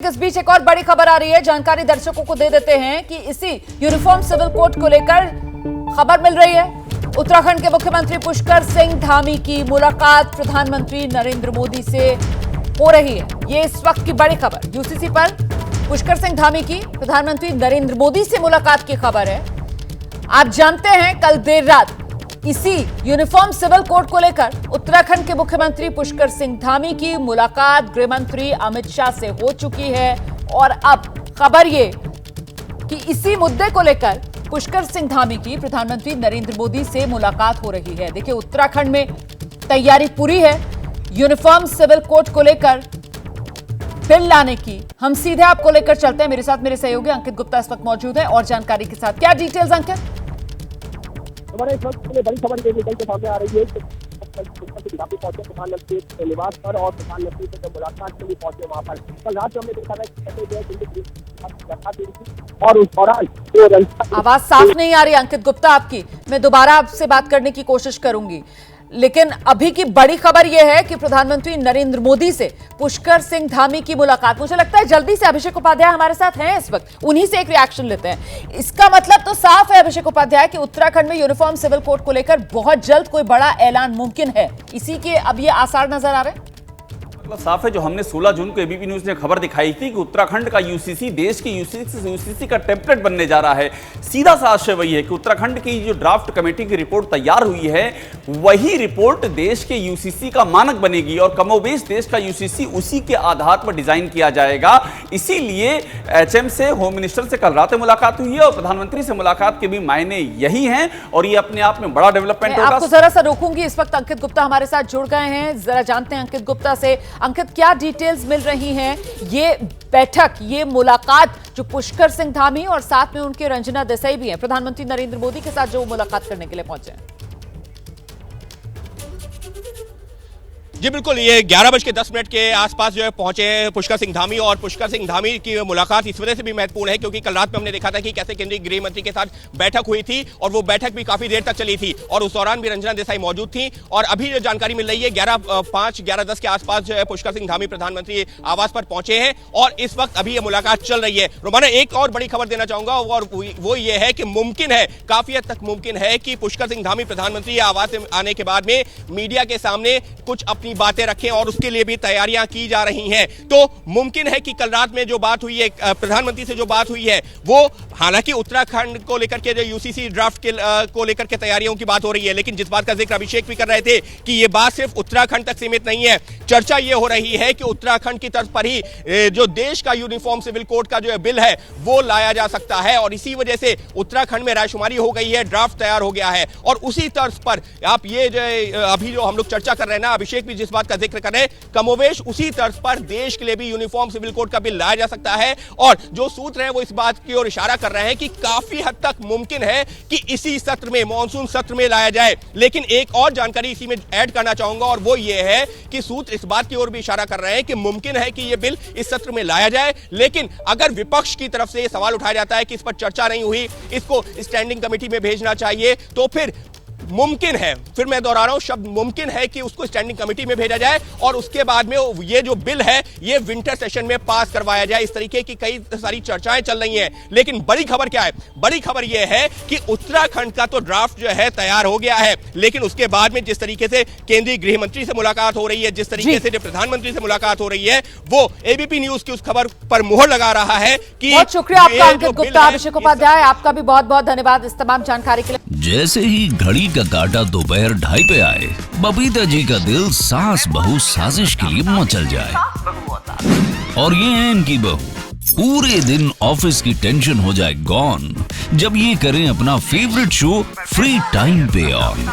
इस बीच एक और बड़ी खबर आ रही है। जानकारी दर्शकों को दे देते हैं कि इसी यूनिफॉर्म सिविल कोड को लेकर खबर मिल रही है। उत्तराखंड के मुख्यमंत्री पुष्कर सिंह धामी की मुलाकात प्रधानमंत्री नरेंद्र मोदी से हो रही है। ये इस वक्त की बड़ी खबर। यूसीसी पर पुष्कर सिंह धामी की प्रधानमंत्री नरेंद्र मोदी से मुलाकात की खबर है। आप जानते हैं कल देर रात इसी यूनिफॉर्म सिविल कोड को लेकर उत्तराखंड के मुख्यमंत्री पुष्कर सिंह धामी की मुलाकात गृह मंत्री अमित शाह से हो चुकी है और अब खबर ये कि इसी मुद्दे को लेकर पुष्कर सिंह धामी की प्रधानमंत्री नरेंद्र मोदी से मुलाकात हो रही है। देखिए, उत्तराखंड में तैयारी पूरी है यूनिफॉर्म सिविल कोड को लेकर बिल लाने की। हम सीधे आपको लेकर चलते हैं। मेरे साथ मेरे सहयोगी अंकित गुप्ता इस वक्त मौजूद है और जानकारी के साथ। क्या डिटेल्स अंकित? हमारे इस वक्त बड़ी खबर ये निकल के सामने आ रही है कि पहुंचे प्रधानमंत्री के निवास पर और प्रधानमंत्री से जब मुलाकात के लिए पहुंचे वहां पर कल रात हमने देखा था और उस दौरान आवाज साफ नहीं आ रही अंकित गुप्ता आपकी। मैं दोबारा आपसे बात करने की कोशिश करूंगी, लेकिन अभी की बड़ी खबर यह है कि प्रधानमंत्री नरेंद्र मोदी से पुष्कर सिंह धामी की मुलाकात। मुझे लगता है जल्दी से अभिषेक उपाध्याय हमारे साथ हैं इस वक्त, उन्हीं से एक रिएक्शन लेते हैं। इसका मतलब तो साफ है अभिषेक उपाध्याय कि उत्तराखंड में यूनिफॉर्म सिविल कोड को लेकर बहुत जल्द कोई बड़ा ऐलान मुमकिन है। इसी के अब ये आसार नजर आ रहे हैं। साफ है, जो हमने 16 जून को एबीपी न्यूज ने खबर दिखाई थी कि उत्तराखंड का यूसीसी देश की यूसीसी का टेम्पलेट बनने जा रहा है। सीधा सा आशय वही है कि उत्तराखंड की जो ड्राफ्ट कमेटी की रिपोर्ट तैयार हुई है वही रिपोर्ट देश के यूसीसी का मानक बनेगी और कमोबेश देश का यूसीसी उसी के आधार पर डिजाइन किया जाएगा। इसीलिए एचएम से, होम मिनिस्टर से कल रात मुलाकात हुई है और प्रधानमंत्री से मुलाकात के भी मायने यही हैं और ये अपने आप में बड़ा डेवलपमेंट होगा। आपको जरा सा रोकूंगी, इस वक्त अंकित गुप्ता हमारे साथ जुड़ गए हैं। जरा जानते हैं अंकित गुप्ता से। अंकित, क्या डिटेल्स मिल रही हैं? ये बैठक, ये मुलाकात जो पुष्कर सिंह धामी और साथ में उनके रंजना देसाई भी हैं, प्रधानमंत्री नरेंद्र मोदी के साथ जो मुलाकात करने के लिए पहुंचे हैं। जी बिल्कुल, ये 11:10 के आसपास जो है पहुंचे हैं पुष्कर सिंह धामी। और पुष्कर सिंह धामी की मुलाकात इस वजह से भी महत्वपूर्ण है क्योंकि कल रात में हमने देखा था कि कैसे केंद्रीय गृह मंत्री के साथ बैठक हुई थी और वो बैठक भी काफी देर तक चली थी और उस दौरान भी रंजना देसाई मौजूद थी। और अभी जो जानकारी मिल रही है 11:10 के आसपास जो है पुष्कर सिंह धामी प्रधानमंत्री आवास पर पहुंचे हैं और इस वक्त अभी ये मुलाकात चल रही है। रोमाना, एक और बड़ी खबर देना चाहूंगा और वो ये है कि मुमकिन है, काफी हद तक मुमकिन है कि पुष्कर सिंह धामी प्रधानमंत्री आवास से आने के बाद में मीडिया के सामने कुछ अपनी बातें रखें और उसके लिए भी तैयारियां की जा रही हैं। तो मुमकिन है कि कल रात में जो बात हुई है प्रधानमंत्री से, जो बात हुई है वो हालांकि उत्तराखंड को लेकर के जो यूसीसी ड्राफ्ट को लेकर के तैयारियों की बात हो रही है, लेकिन जिस बात का जिक्र अभिषेक भी कर रहे थे कि ये बात सिर्फ उत्तराखंड तक सीमित नहीं है। चर्चा ये हो रही है कि उत्तराखंड की तर्ज पर ही जो देश का यूनिफॉर्म सिविल कोड का जो बिल है वो लाया जा सकता है और इसी वजह से उत्तराखंड में रायशुमारी हो गई है, ड्राफ्ट तैयार हो गया है और उसी तर्ज पर आप ये जो अभी जो हम लोग चर्चा कर रहे हैं ना, अभिषेक भी जिस बात का जिक्र करें, कमोवेश उसी तर्ज पर देश के लिए भी यूनिफॉर्म सिविल कोड का बिल लाया जा सकता है। और जो सूत्र हैं वो इस बात की ओर इशारा कर रहे हैं कि काफी हद तक मुमकिन है कि इसी सत्र में, मॉनसून सत्र में लाया जाए। लेकिन एक और जानकारी इसी में ऐड करना चाहूंगा और वो ये है कि सूत्र इस बात की ओर भी इशारा कर रहे हैं कि मुमकिन है कि यह बिल इस सत्र में लाया जाए, लेकिन अगर विपक्ष की तरफ से यह सवाल उठाया जाता है कि इस पर चर्चा नहीं हुई, इसको स्टैंडिंग कमेटी में भेजना चाहिए, तो फिर मुमकिन है, फिर मैं दोहरा रहा हूं शब्द मुमकिन है, कि उसको स्टैंडिंग कमेटी में भेजा जाए और उसके बाद में ये जो बिल है ये विंटर सेशन में पास करवाया जाए। इस तरीके की कई सारी चर्चाएं चल रही हैं। लेकिन बड़ी खबर क्या है? बड़ी खबर यह है कि उत्तराखंड का तो ड्राफ्ट जो है तैयार हो गया है, लेकिन उसके बाद में जिस तरीके से केंद्रीय गृह मंत्री से मुलाकात हो रही है, जिस तरीके से प्रधानमंत्री से मुलाकात हो रही है, वो एबीपी न्यूज की उस खबर पर मुहर लगा रहा है कि बहुत शुक्रिया आपका अंकित गुप्ता। अभिषेक उपाध्याय, आपका भी बहुत बहुत धन्यवाद इस तमाम जानकारी के लिए। जैसे ही घड़ी का काटा दोपहर 2:30 पे आए, बबीता जी का दिल सास बहू साजिश के लिए मचल जाए। और ये है इनकी बहू, पूरे दिन ऑफिस की टेंशन हो जाए गॉन जब ये करें अपना फेवरेट शो फ्री टाइम पे ऑन।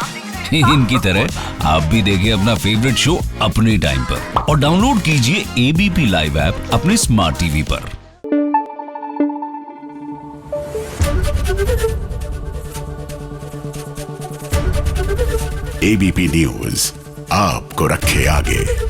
इनकी तरह आप भी देखें अपना फेवरेट शो अपने टाइम पर और डाउनलोड कीजिए एबीपी लाइव ऐप अपने स्मार्ट टीवी पर। एबीपी न्यूज आपको रखे आगे।